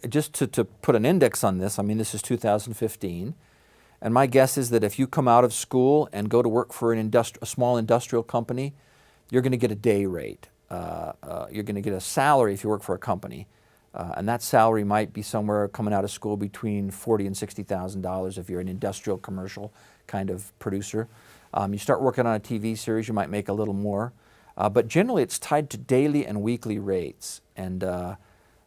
just to put an index on this, I mean, this is 2015, and my guess is that if you come out of school and go to work for a small industrial company, you're going to get a day rate. You're going to get a salary if you work for a company, and that salary might be somewhere coming out of school between $40,000 and $60,000 if you're an industrial commercial kind of producer. You start working on a TV series, you might make a little more, but generally it's tied to daily and weekly rates. And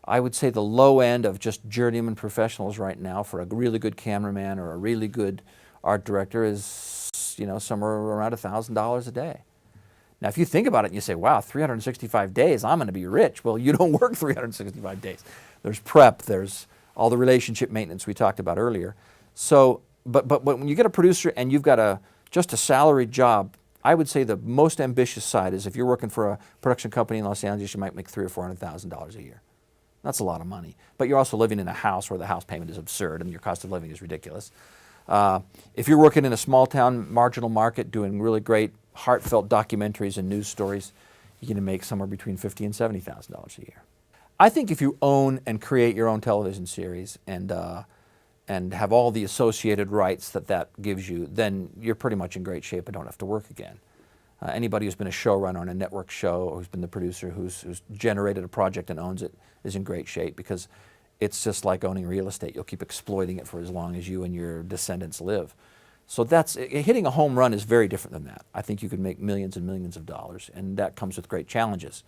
I would say the low end of just journeyman professionals right now for a really good cameraman or a really good art director is, you know, somewhere around $1,000 a day. Now, if you think about it and you say, wow, 365 days, I'm going to be rich. Well, you don't work 365 days. There's prep, there's all the relationship maintenance we talked about earlier. So, but when you get a producer and you've got just a salaried job, I would say the most ambitious side is if you're working for a production company in Los Angeles, you might make $300,000 or $400,000 a year. That's a lot of money. But you're also living in a house where the house payment is absurd and your cost of living is ridiculous. If you're working in a small town, marginal market, doing really great, heartfelt documentaries and news stories, you're going to make somewhere between $50,000 and $70,000 a year. I think if you own and create your own television series and have all the associated rights that gives you, then you're pretty much in great shape and don't have to work again. Anybody who's been a showrunner on a network show or who's been the producer who's generated a project and owns it is in great shape, because it's just like owning real estate. You'll keep exploiting it for as long as you and your descendants live. So hitting a home run is very different than that. I think you can make millions and millions of dollars, and that comes with great challenges.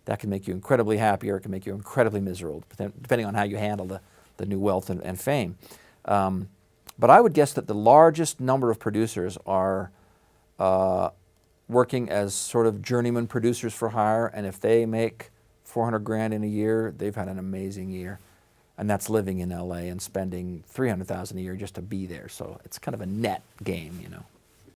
That can make you incredibly happy, or it can make you incredibly miserable, depending on how you handle the new wealth and fame. But I would guess that the largest number of producers are working as sort of journeyman producers for hire, and if they make $400,000 in a year, they've had an amazing year. And that's living in LA and spending $300,000 a year just to be there. So it's kind of a net game, you know.